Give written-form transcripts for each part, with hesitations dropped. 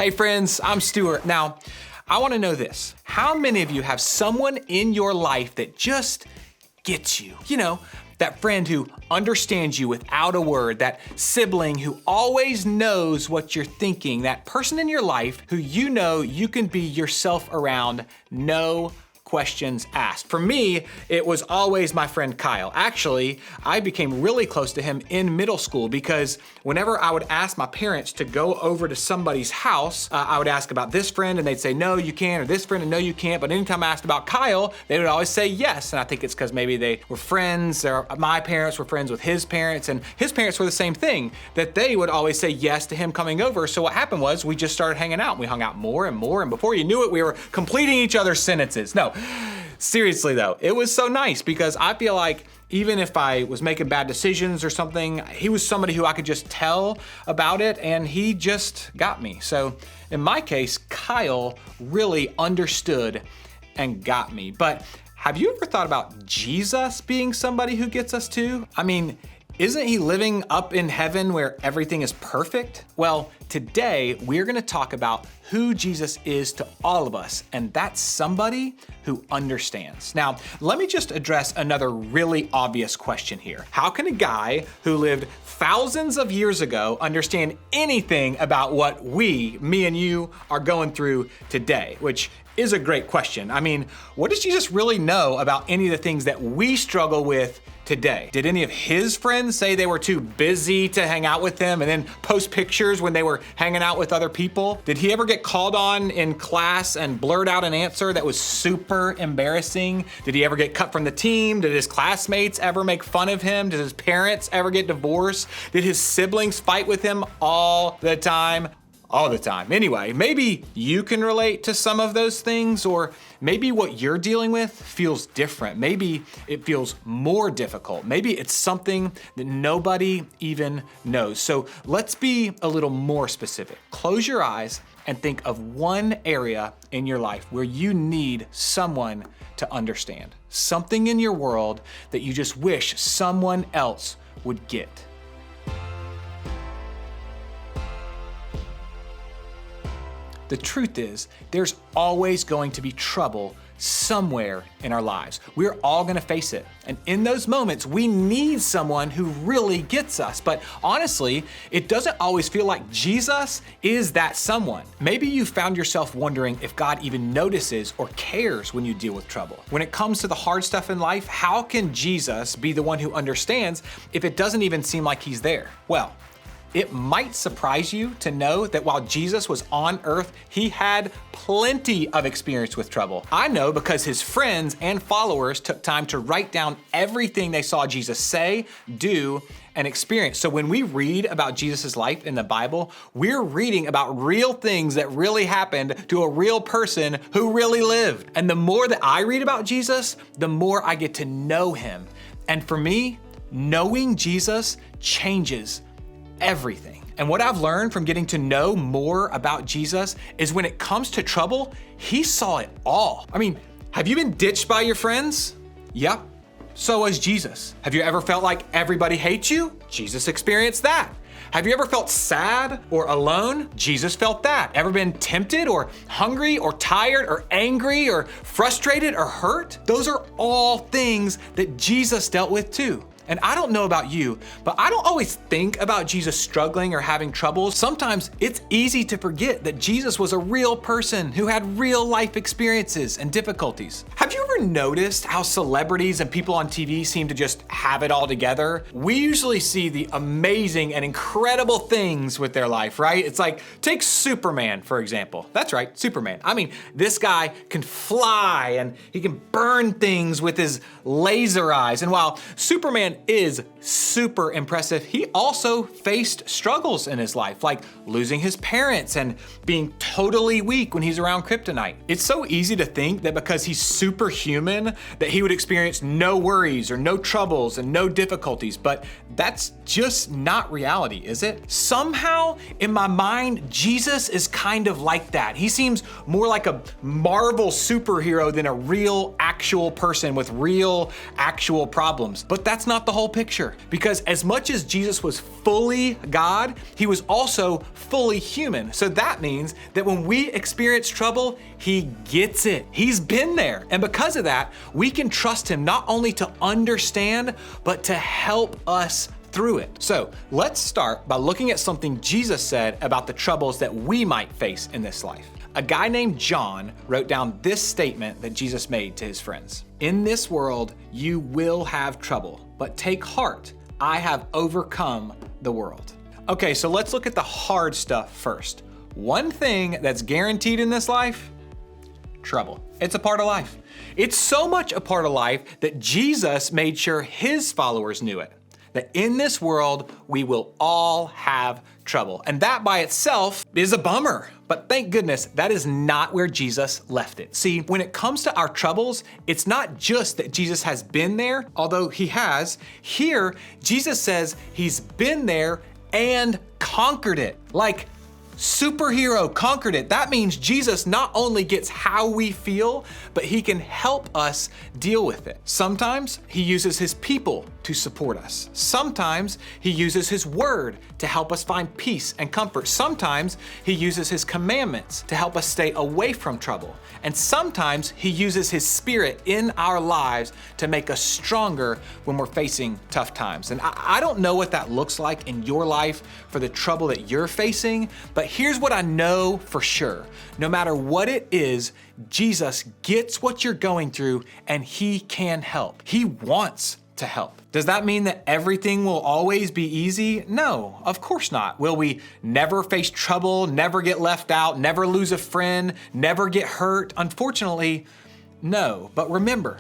Hey friends, I'm Stuart. Now, I want to know this. How many of you have someone in your life that just gets you? You know, that friend who understands you without a word, that sibling who always knows what you're thinking, that person in your life who you know you can be yourself around, no questions asked. For me, it was always my friend Kyle. Actually, I became really close to him in middle school because whenever I would ask my parents to go over to somebody's house, I would ask about this friend and they'd say, no, you can't, or this friend and no, you can't. But anytime I asked about Kyle, they would always say yes. And I think it's because maybe they were friends, or my parents were friends with his parents, and his parents were the same thing, that they would always say yes to him coming over. So what happened was we just started hanging out. We hung out more and more, and before you knew it, we were completing each other's sentences. No, seriously though, it was so nice because I feel like even if I was making bad decisions or something, he was somebody who I could just tell about it and he just got me. So in my case, Kyle really understood and got me. But have you ever thought about Jesus being somebody who gets us too? I mean, isn't he living up in heaven where everything is perfect? Well, today we're gonna talk about who Jesus is to all of us, and that's somebody who understands. Now, let me just address another really obvious question here. How can a guy who lived thousands of years ago understand anything about what me and you, are going through today? Which is a great question. I mean, what does Jesus really know about any of the things that we struggle with today? Did any of his friends say they were too busy to hang out with him and then post pictures when they were hanging out with other people? Did he ever get called on in class and blurt out an answer that was super embarrassing? Did he ever get cut from the team? Did his classmates ever make fun of him? Did his parents ever get divorced? Did his siblings fight with him all the time? All the time. Anyway, maybe you can relate to some of those things, or maybe what you're dealing with feels different. Maybe it feels more difficult. Maybe it's something that nobody even knows. So let's be a little more specific. Close your eyes and think of one area in your life where you need someone to understand. Something in your world that you just wish someone else would get. The truth is, there's always going to be trouble somewhere in our lives. We're all gonna face it. And in those moments, we need someone who really gets us. But honestly, it doesn't always feel like Jesus is that someone. Maybe you found yourself wondering if God even notices or cares when you deal with trouble. When it comes to the hard stuff in life, how can Jesus be the one who understands if it doesn't even seem like he's there? Well, it might surprise you to know that while Jesus was on earth, he had plenty of experience with trouble. I know because his friends and followers took time to write down everything they saw Jesus say, do, and experience. So when we read about Jesus' life in the Bible, we're reading about real things that really happened to a real person who really lived. And the more that I read about Jesus, the more I get to know him. And for me, knowing Jesus changes everything. And what I've learned from getting to know more about Jesus is when it comes to trouble, he saw it all. I mean, have you been ditched by your friends? Yep, so was Jesus. Have you ever felt like everybody hates you? Jesus experienced that. Have you ever felt sad or alone? Jesus felt that. Ever been tempted or hungry or tired or angry or frustrated or hurt? Those are all things that Jesus dealt with too. And I don't know about you, but I don't always think about Jesus struggling or having troubles. Sometimes it's easy to forget that Jesus was a real person who had real life experiences and difficulties. Have you ever noticed how celebrities and people on TV seem to just have it all together? We usually see the amazing and incredible things with their life, right? It's like, take Superman, for example. That's right, Superman. I mean, this guy can fly and he can burn things with his laser eyes. And while Superman is super impressive, he also faced struggles in his life, like losing his parents and being totally weak when he's around kryptonite. It's so easy to think that because he's superhuman, that he would experience no worries or no troubles and no difficulties, but that's just not reality, is it? Somehow, in my mind, Jesus is kind of like that. He seems more like a Marvel superhero than a real, actual person with real, actual problems. But that's not not the whole picture. Because as much as Jesus was fully God, he was also fully human. So that means that when we experience trouble, he gets it. He's been there. And because of that, we can trust him not only to understand, but to help us through it. So let's start by looking at something Jesus said about the troubles that we might face in this life. A guy named John wrote down this statement that Jesus made to his friends. In this world, you will have trouble, but take heart. I have overcome the world. Okay, so let's look at the hard stuff first. One thing that's guaranteed in this life, trouble. It's a part of life. It's so much a part of life that Jesus made sure his followers knew it. That in this world, we will all have trouble. And that by itself is a bummer. But thank goodness, that is not where Jesus left it. See, when it comes to our troubles, it's not just that Jesus has been there, although he has. Here, Jesus says he's been there and conquered it. Like, superhero conquered it. That means Jesus not only gets how we feel, but he can help us deal with it. Sometimes he uses his people to support us. Sometimes he uses his word to help us find peace and comfort. Sometimes he uses his commandments to help us stay away from trouble. And sometimes he uses his spirit in our lives to make us stronger when we're facing tough times. And I don't know what that looks like in your life for the trouble that you're facing, but here's what I know for sure. No matter what it is, Jesus gets what you're going through and he can help. He wants to help. Does that mean that everything will always be easy? No, of course not. Will we never face trouble, never get left out, never lose a friend, never get hurt? Unfortunately, no. But remember,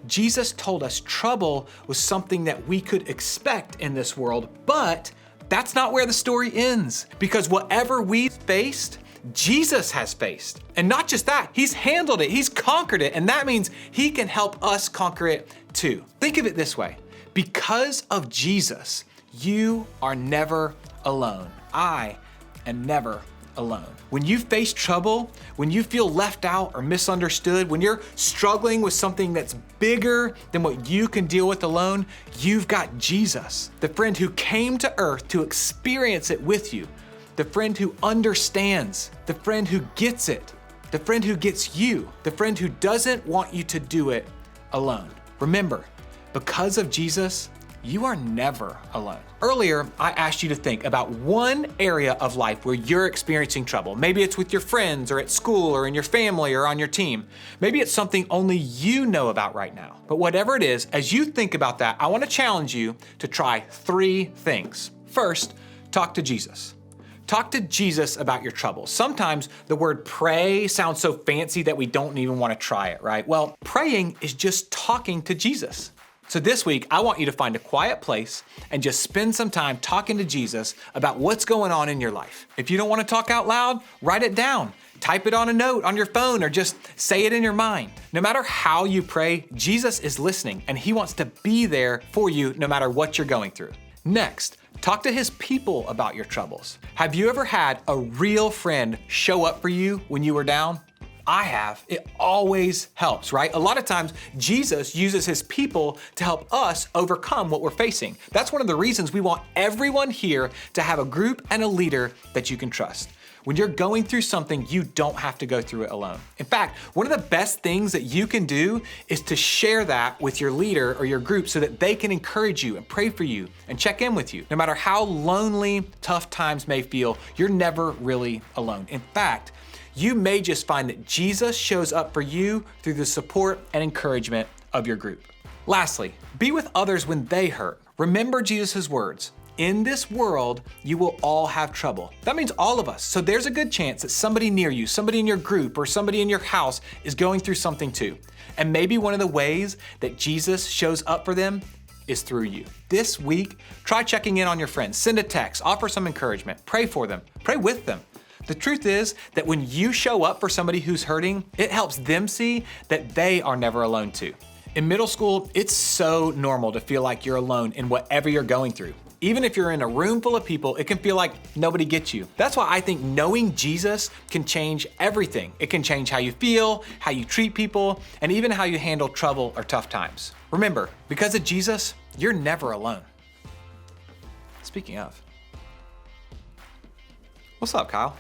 Jesus told us trouble was something that we could expect in this world, but that's not where the story ends. Because whatever we faced, Jesus has faced. And not just that, he's handled it, he's conquered it, and that means he can help us conquer it too. Think of it this way. Because of Jesus, you are never alone. I am never alone. When you face trouble, when you feel left out or misunderstood, when you're struggling with something that's bigger than what you can deal with alone, you've got Jesus, the friend who came to earth to experience it with you, the friend who understands, the friend who gets it, the friend who gets you, the friend who doesn't want you to do it alone. Remember, because of Jesus, you are never alone. Earlier, I asked you to think about one area of life where you're experiencing trouble. Maybe it's with your friends or at school or in your family or on your team. Maybe it's something only you know about right now. But whatever it is, as you think about that, I want to challenge you to try 3 things. First, talk to Jesus. Talk to Jesus about your troubles. Sometimes the word pray sounds so fancy that we don't even want to try it, right? Well, praying is just talking to Jesus. So this week, I want you to find a quiet place and just spend some time talking to Jesus about what's going on in your life. If you don't want to talk out loud, write it down. Type it on a note on your phone or just say it in your mind. No matter how you pray, Jesus is listening and he wants to be there for you no matter what you're going through. Next, talk to his people about your troubles. Have you ever had a real friend show up for you when you were down? I have. It always helps, right? A lot of times, Jesus uses his people to help us overcome what we're facing. That's one of the reasons we want everyone here to have a group and a leader that you can trust. When you're going through something, you don't have to go through it alone. In fact, one of the best things that you can do is to share that with your leader or your group so that they can encourage you and pray for you and check in with you. No matter how lonely, tough times may feel, you're never really alone. In fact, you may just find that Jesus shows up for you through the support and encouragement of your group. Lastly, be with others when they hurt. Remember Jesus' words. In this world, you will all have trouble. That means all of us. So there's a good chance that somebody near you, somebody in your group, or somebody in your house is going through something too. And maybe one of the ways that Jesus shows up for them is through you. This week, try checking in on your friends. Send a text, offer some encouragement, pray for them, pray with them. The truth is that when you show up for somebody who's hurting, it helps them see that they are never alone too. In middle school, it's so normal to feel like you're alone in whatever you're going through. Even if you're in a room full of people, it can feel like nobody gets you. That's why I think knowing Jesus can change everything. It can change how you feel, how you treat people, and even how you handle trouble or tough times. Remember, because of Jesus, you're never alone. Speaking of, what's up, Kyle?